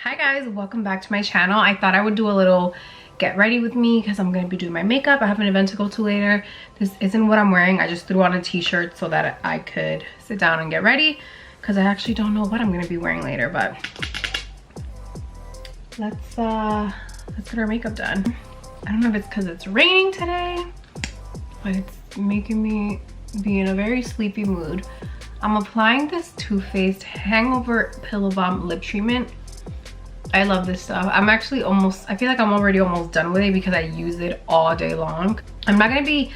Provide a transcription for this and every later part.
Hi guys, welcome back to my channel. I thought I would do a little get ready with me because I'm going to be doing my makeup. I have an event to go to later. This isn't what I'm wearing. I just threw on a t-shirt so that I could sit down and get ready because I actually don't know what I'm going to be wearing later, but let's get our makeup done. I don't know if it's because it's raining today, but it's making me be in a very sleepy mood. I'm applying this Too Faced Hangover Pillow Balm lip treatment. I love this stuff. I feel like I'm already almost done with it because I use it all day long. I'm not going to be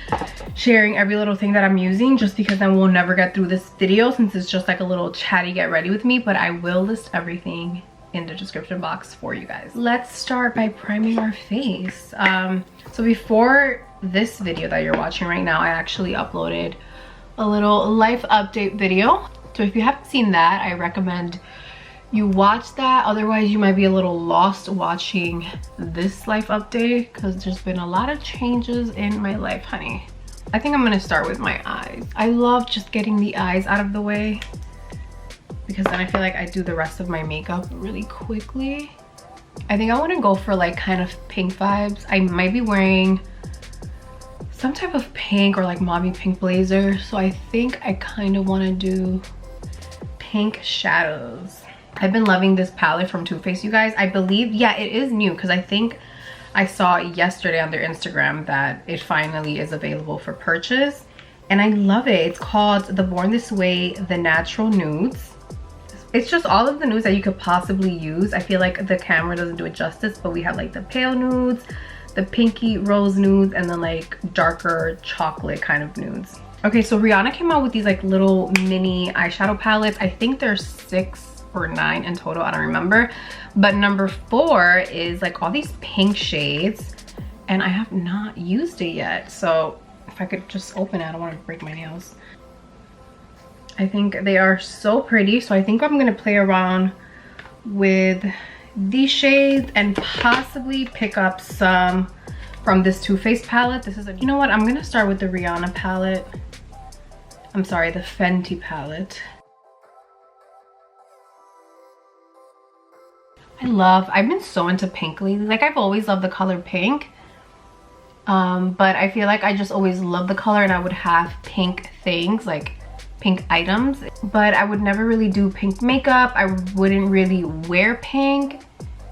sharing every little thing that I'm using just because then we'll never get through this video since it's just like a little chatty get ready with me, but I will list everything in the description box for you guys. Let's start by priming our face. So before this video that you're watching right now, I actually uploaded a little life update video. So if you haven't seen that, I recommend you watch that. Otherwise you might be a little lost watching this life update because there's been a lot of changes in my life, honey. I think I'm gonna start with my eyes. I love just getting the eyes out of the way because then I feel like I do the rest of my makeup really quickly. I think I want to go for like kind of pink vibes. I might be wearing some type of pink or like mauvey pink blazer, so I think I kind of want to do pink shadows. I've been loving this palette from Too Faced, you guys. I believe, yeah, it is new because I think I saw yesterday on their Instagram that it finally is available for purchase, and I love it. It's called the Born This Way The Natural Nudes. It's just all of the nudes that you could possibly use. I feel like the camera doesn't do it justice, but we have like the pale nudes, the pinky rose nudes, and then like darker chocolate kind of nudes. Okay, so Rihanna came out with these like little mini eyeshadow palettes. I think there's 6 or 9 in total, I don't remember, but number 4 is like all these pink shades and I have not used it yet. So if I could just open it, I don't want to break my nails. I think they are so pretty, so I think I'm gonna play around with these shades and possibly pick up some from this Too Faced palette. This is you know what, I'm gonna start with the Rihanna palette. I'm sorry, the Fenty palette. I've been so into pink lately. Like, I've always loved the color pink, but I feel like I just always loved the color and I would have pink things, like pink items, but I would never really do pink makeup. I wouldn't really wear pink,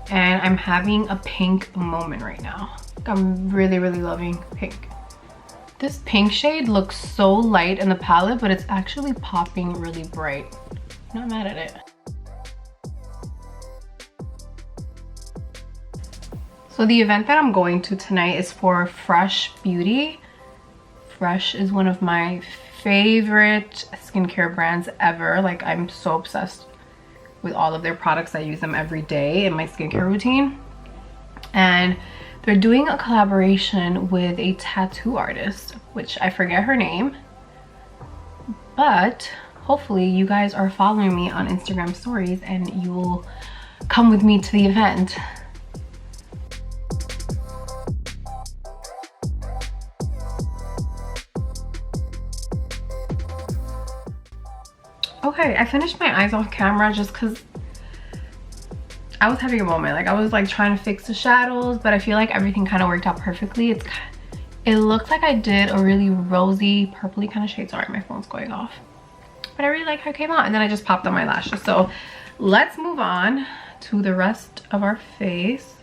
and I'm having a pink moment right now. I'm really loving pink. This pink shade looks so light in the palette, but it's actually popping really bright. I'm not mad at it. So the event that I'm going to tonight is for Fresh Beauty. Fresh is one of my favorite skincare brands ever. Like, I'm so obsessed with all of their products. I use them every day in my skincare routine. And they're doing a collaboration with a tattoo artist, which I forget her name. But hopefully you guys are following me on Instagram stories and you will come with me to the event. Okay, I finished my eyes off camera just because I was having a moment. Like, I was like trying to fix the shadows, but I feel like everything kind of worked out perfectly. It looked like I did a really rosy purpley kind of shade. Sorry, my phone's going off, but I really like how it came out. And then I just popped on my lashes. So let's move on to the rest of our face,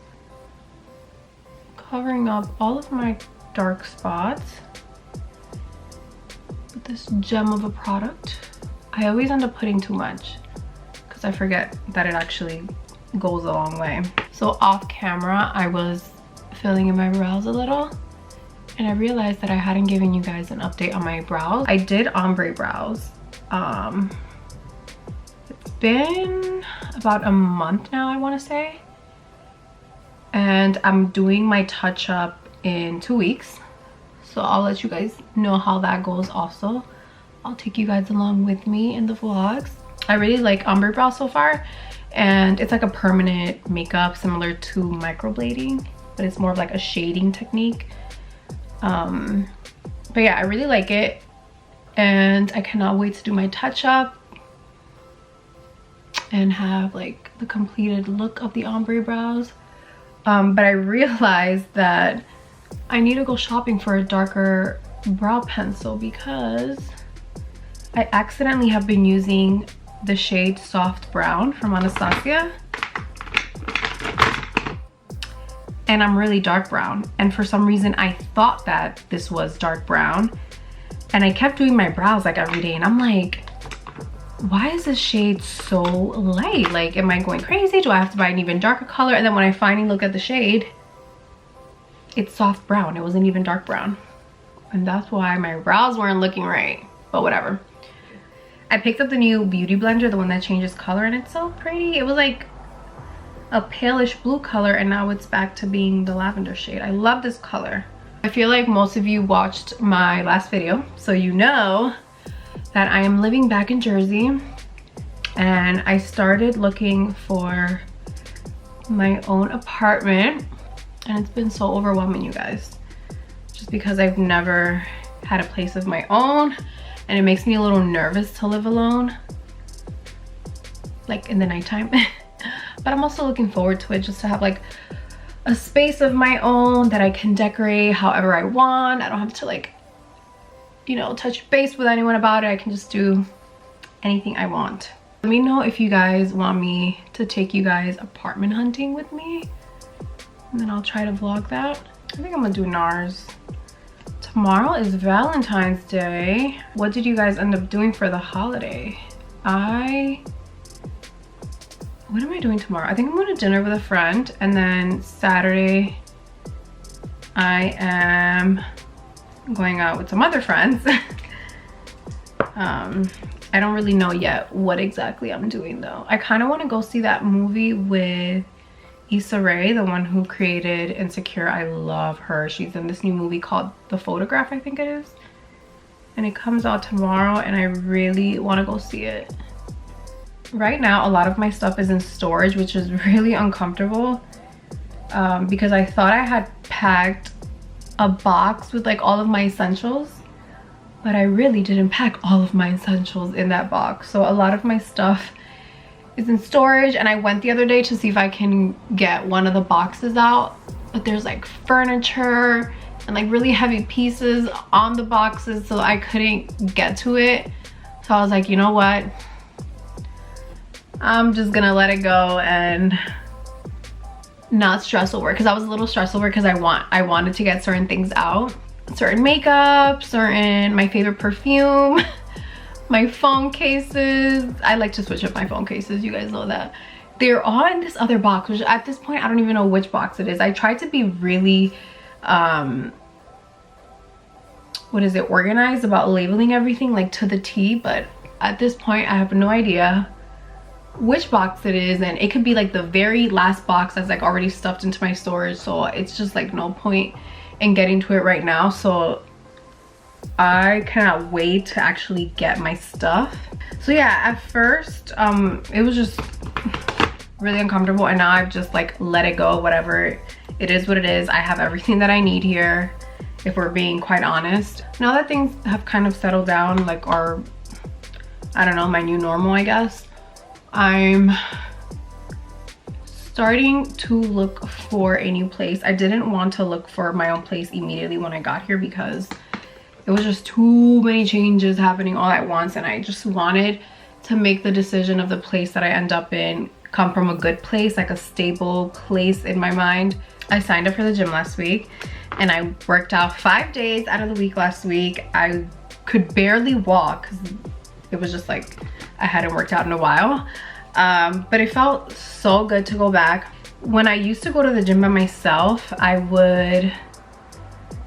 covering up all of my dark spots with this gem of a product. I always end up putting too much because I forget that it actually goes a long way. So off camera, I was filling in my brows a little and I realized that I hadn't given you guys an update on my brows. I did ombre brows. It's been about a month now, I want to say. And I'm doing my touch up in 2 weeks. So I'll let you guys know how that goes also. I'll take you guys along with me in the vlogs. I really like ombre brow so far, and it's like a permanent makeup similar to microblading, but it's more of like a shading technique. But yeah, I really like it and I cannot wait to do my touch up. and have like the completed look of the ombre brows. But I realized that I need to go shopping for a darker brow pencil because I accidentally have been using the shade Soft Brown from Anastasia. And I'm really dark brown. And for some reason, I thought that this was dark brown. And I kept doing my brows like every day. And I'm like, why is this shade so light? Like, am I going crazy? Do I have to buy an even darker color? And then when I finally look at the shade, it's soft brown. It wasn't even dark brown. And that's why my brows weren't looking right. But whatever. I picked up the new beauty blender, the one that changes color, and it's so pretty. It was like a palish blue color, and now it's back to being the lavender shade. I love this color. I feel like most of you watched my last video, so you know that I am living back in Jersey, and I started looking for my own apartment, and it's been so overwhelming, you guys, just because I've never had a place of my own, and it makes me a little nervous to live alone, like in the nighttime. But I'm also looking forward to it, just to have like a space of my own that I can decorate however I want. I don't have to like, you know, touch base with anyone about it. I can just do anything I want. Let me know if you guys want me to take you guys apartment hunting with me, and then I'll try to vlog that. I think I'm gonna do NARS. Tomorrow is Valentine's Day. What did you guys end up doing for the holiday? What am I doing tomorrow? I think I'm going to dinner with a friend, and then Saturday I am going out with some other friends. I don't really know yet what exactly I'm doing though. I kind of want to go see that movie with Issa Rae, the one who created Insecure. I love her. She's in this new movie called The Photograph, I think it is. And it comes out tomorrow, and I really want to go see it. Right now, a lot of my stuff is in storage, which is really uncomfortable because I thought I had packed a box with like all of my essentials, but I really didn't pack all of my essentials in that box. So a lot of my stuff is in storage, and I went the other day to see if I can get one of the boxes out, but there's like furniture and like really heavy pieces on the boxes, so I couldn't get to it. So I was like, you know what? I'm just gonna let it go and not stress over it, because I was a little stressed over because I wanted to get certain things out, certain makeup, my favorite perfume, my phone cases. I like to switch up my phone cases, you guys know that. They're all in this other box, which at this point I don't even know which box it is. I tried to be really organized about labeling everything like to the T, but at this point I have no idea which box it is, and it could be like the very last box that's like already stuffed into my storage, so it's just like no point in getting to it right now. So I cannot wait to actually get my stuff. So yeah, at first it was just really uncomfortable, and now I've just like let it go. Whatever, it is what it is. I have everything that I need here, if we're being quite honest. Now that things have kind of settled down, like, or I don't know, my new normal, I guess, I'm starting to look for a new place. I didn't want to look for my own place immediately when I got here because it was just too many changes happening all at once, and I just wanted to make the decision of the place that I end up in come from a good place, like a stable place in my mind. I signed up for the gym last week, and I worked out 5 days out of the week last week. I could barely walk because it was just like I hadn't worked out in a while, but it felt so good to go back. When I used to go to the gym by myself, I would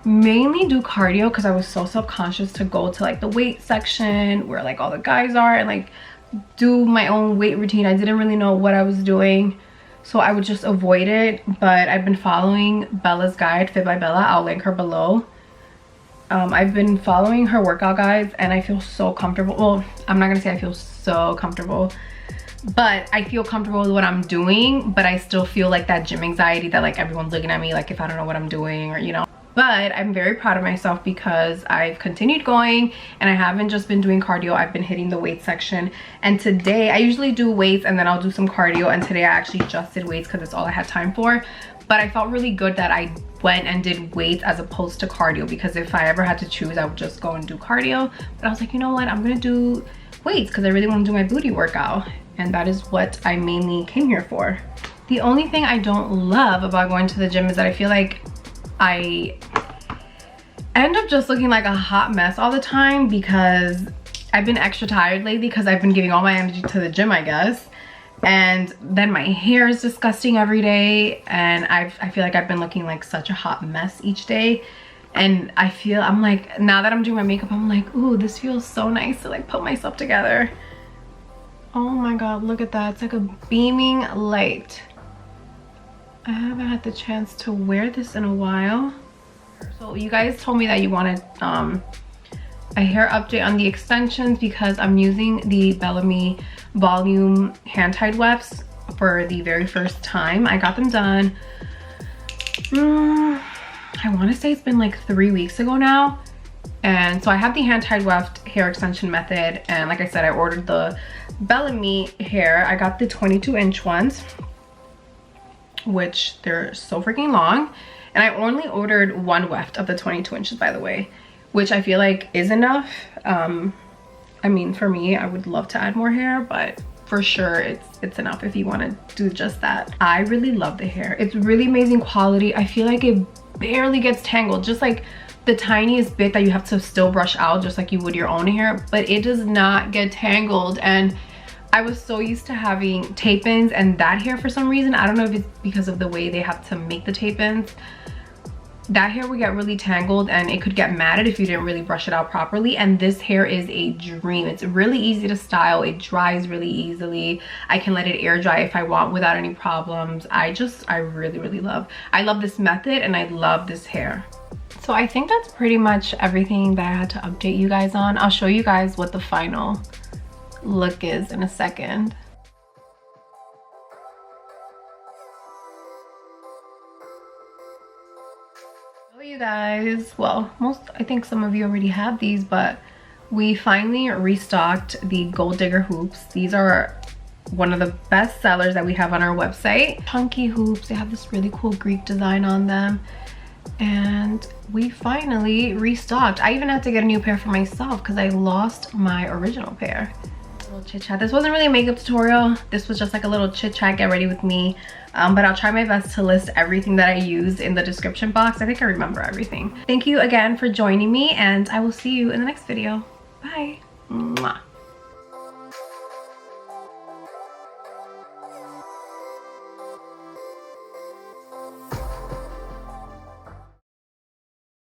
mainly do cardio because I was so self-conscious to go to like the weight section where like all the guys are and like do my own weight routine. I didn't really know what I was doing, so I would just avoid it. But I've been following Bella's guide, Fit by Bella. I'll link her below. I've been following her workout guides, and I feel so comfortable. Well, I'm not gonna say I feel so comfortable, but I feel comfortable with what I'm doing, but I still feel like that gym anxiety that like everyone's looking at me like if I don't know what I'm doing, or you know. But I'm very proud of myself because I've continued going and I haven't just been doing cardio, I've been hitting the weight section. And today, I usually do weights and then I'll do some cardio, and today I actually just did weights because it's all I had time for. But I felt really good that I went and did weights as opposed to cardio, because if I ever had to choose, I would just go and do cardio. But I was like, you know what, I'm gonna do weights because I really want to do my booty workout, and that is what I mainly came here for. The only thing I don't love about going to the gym is that I feel like I end up just looking like a hot mess all the time, because I've been extra tired lately because I've been giving all my energy to the gym, I guess. And then my hair is disgusting every day, and I feel like I've been looking like such a hot mess each day. And I'm like, now that I'm doing my makeup, I'm like, ooh, this feels so nice to like put myself together. Oh my god, look at that. It's like a beaming light. I haven't had the chance to wear this in a while. So you guys told me that you wanted a hair update on the extensions, because I'm using the Bellamy Volume hand-tied wefts for the very first time. I got them done, I want to say it's been like 3 weeks ago now. And so I have the hand-tied weft hair extension method, and like I said, I ordered the Bellamy hair. I got the 22-inch ones, which they're so freaking long, and I only ordered one weft of the 22 inches, by the way, which I feel like is enough. I mean, for me, I would love to add more hair, but for sure it's enough if you want to do just that. I really love the hair. It's really amazing quality. I feel like it barely gets tangled, just like the tiniest bit that you have to still brush out just like you would your own hair, but it does not get tangled. And I was so used to having tape-ins, and that hair, for some reason, I don't know if it's because of the way they have to make the tape-ins, that hair would get really tangled and it could get matted if you didn't really brush it out properly. And this hair is a dream. It's really easy to style. It dries really easily. I can let it air dry if I want without any problems. I really love this method, and I love this hair. So I think that's pretty much everything that I had to update you guys on. I'll show you guys what the final look is in a second. So you guys, well, I think some of you already have these, but we finally restocked the Gold Digger hoops. These are one of the best sellers that we have on our website. Chunky hoops, they have this really cool Greek design on them, and we finally restocked. I even had to get a new pair for myself because I lost my original pair. Little chit chat. This wasn't really a makeup tutorial. This was just like a little chit chat, get ready with me. But I'll try my best to list everything that I used in the description box. I think I remember everything. Thank you again for joining me, and I will see you in the next video. Bye. Mwah.